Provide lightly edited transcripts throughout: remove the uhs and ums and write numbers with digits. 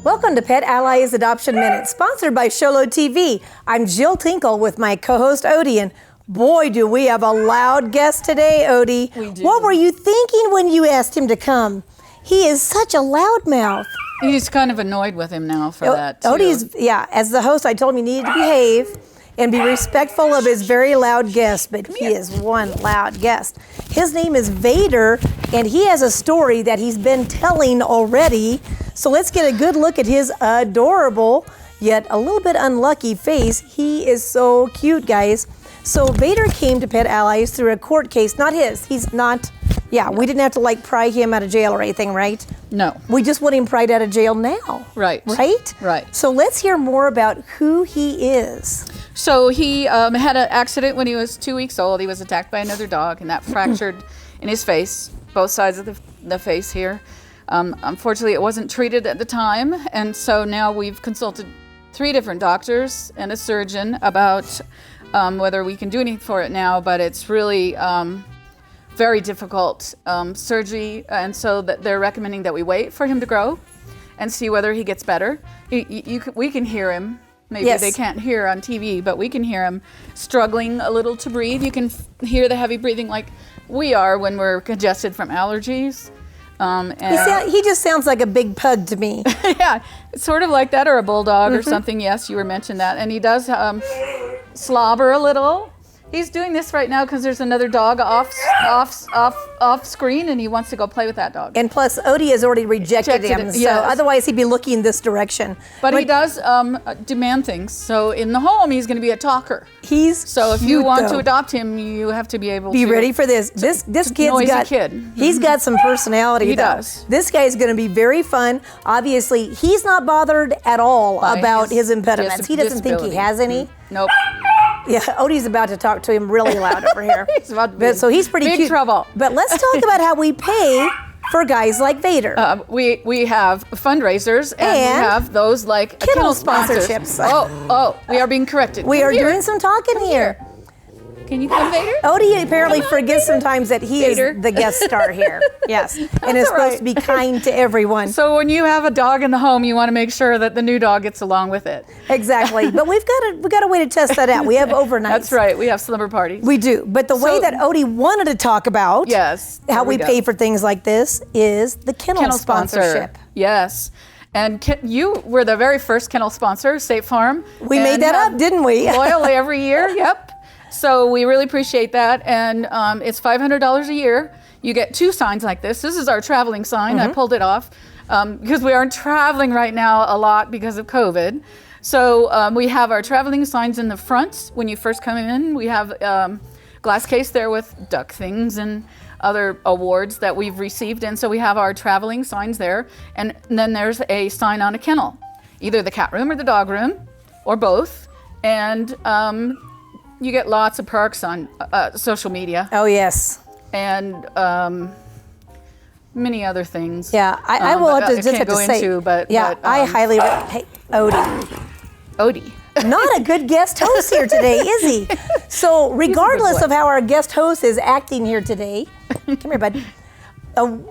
Welcome to Pet Allies Adoption Minute, sponsored by Sholo TV. I'm Jill Tinkle with my co-host Odie, and boy, do we have a loud guest today, Odie. We do. What were you thinking when you asked him to come? He is such a loudmouth. He's kind of annoyed with him now for that, too. Odie's, yeah, as the host, I told him he needed to behave and be respectful of his very loud guest, but he is one loud guest. His name is Vader, and he has a story that he's been telling already. So let's get a good look at his adorable, yet a little bit unlucky face. He is so cute, guys. So Vader came to Pet Allies through a court case, not his. He's not, we didn't have to like pry him out of jail or anything, right? No. We just want him pried out of jail now. Right. Right? Right. So let's hear more about who he is. So he had an accident when he was 2 weeks old. He was attacked by another dog, and that fractured in his face, both sides of the face here. Unfortunately, it wasn't treated at the time, and so now we've consulted 3 different doctors and a surgeon about whether we can do anything for it now, but it's really very difficult surgery, and so that they're recommending that we wait for him to grow and see whether he gets better. We can hear him. Maybe Yes. they can't hear on TV, but we can hear him struggling a little to breathe. You can hear the heavy breathing like we are when we're congested from allergies. He just sounds like a big pug to me. Yeah, it's sort of like that, or a bulldog or something. Yes, you were mentioned that. And he does slobber a little. He's doing this right now because there's another dog off screen, and he wants to go play with that dog. And plus, Odie has already rejected him, so yes. otherwise he'd be looking in this direction. But he does demand things. So in the home, he's going to be a talker. So if you want to adopt him, you have to be able to. Be ready for this. This kid's noisy got. kid. He's got some personality. He though. does. This guy's going to be very fun. Obviously, he's not bothered at all about his impediments. He doesn't think he has any. Nope. Yeah, Odie's about to talk to him really loud over here. He's about to be so he's pretty big cute. trouble. But let's talk about how we pay for guys like Vader. We have fundraisers and we have those like Kennel sponsors. sponsorships. We are being corrected. We are doing some talking here. Can you come, Vader? Odie apparently forgets sometimes that he Vader. is the guest star here. Yes, and is supposed to be kind to everyone. So when you have a dog in the home, you want to make sure that the new dog gets along with it. Exactly, but we've got a way to test that out. We have overnights. That's right. We have slumber parties. We do, but the way that Odie wanted to talk about how we pay for things like this is the kennel sponsorship. Yes. And you were the very first kennel sponsor, State Farm. We made that up, didn't we? Loyally every year. Yep. So we really appreciate that, and it's $500 a year. You get 2 signs like this. This is our traveling sign. I pulled it off because we aren't traveling right now a lot because of COVID. So we have our traveling signs in the front when you first come in. We have glass case there with duck things and other awards that we've received, and so we have our traveling signs there. And then there's a sign on a kennel, either the cat room or the dog room, or both. And you get lots of perks on social media. Oh, yes. And many other things. Yeah, I will have to just have to say. I highly hey, Odie. Not a good guest host here today, is he? So regardless of how our guest host is acting here today, come here, bud.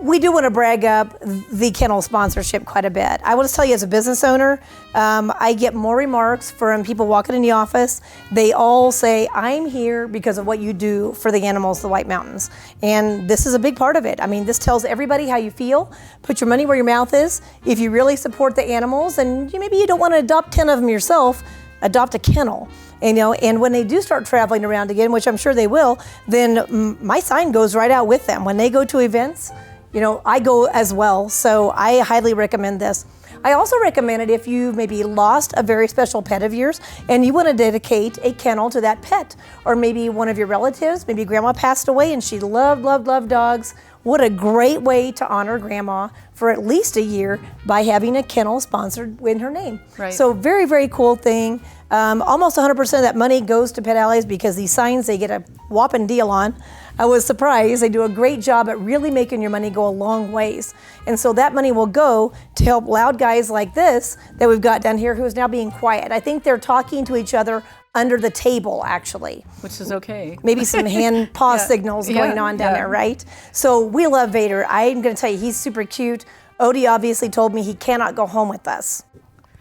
We do want to brag up the kennel sponsorship quite a bit. I will just tell you, as a business owner, I get more remarks from people walking in the office. They all say, I'm here because of what you do for the animals, the White Mountains. And this is a big part of it. I mean, this tells everybody how you feel. Put your money where your mouth is. If you really support the animals, and maybe you don't want to adopt 10 of them yourself, adopt a kennel. And when they do start traveling around again, which I'm sure they will, then my sign goes right out with them. When they go to events, I go as well. So I highly recommend this. I also recommend it if you maybe lost a very special pet of yours and you want to dedicate a kennel to that pet. Or maybe one of your relatives, maybe grandma passed away and she loved dogs. What a great way to honor Grandma for at least a year by having a kennel sponsored in her name. Right. So very, very cool thing. Almost 100% of that money goes to Pet Allies because these signs they get a whopping deal on. I was surprised. They do a great job at really making your money go a long ways. And so that money will go to help loud guys like this that we've got down here who is now being quiet. I think they're talking to each other under the table, actually. Which is okay. Maybe some hand paw signals going on down there, right? So we love Vader. I'm going to tell you, he's super cute. Odie obviously told me he cannot go home with us,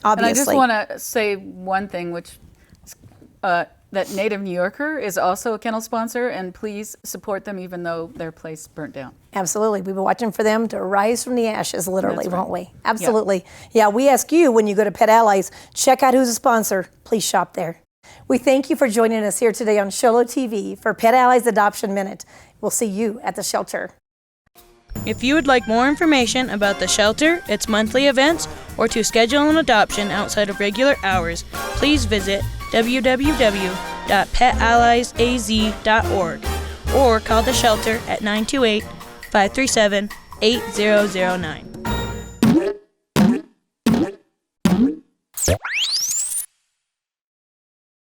obviously. And I just want to say one thing, which that Native New Yorker is also a kennel sponsor, and please support them even though their place burnt down. Absolutely. We've been watching for them to rise from the ashes, literally, That's right. won't we? Absolutely. Yeah, we ask you when you go to Pet Allies, check out who's a sponsor. Please shop there. We thank you for joining us here today on Sholo TV for Pet Allies Adoption Minute. We'll see you at the shelter. If you would like more information about the shelter, its monthly events, or to schedule an adoption outside of regular hours, please visit www.PetAlliesAz.org or call the shelter at 928-537-8009.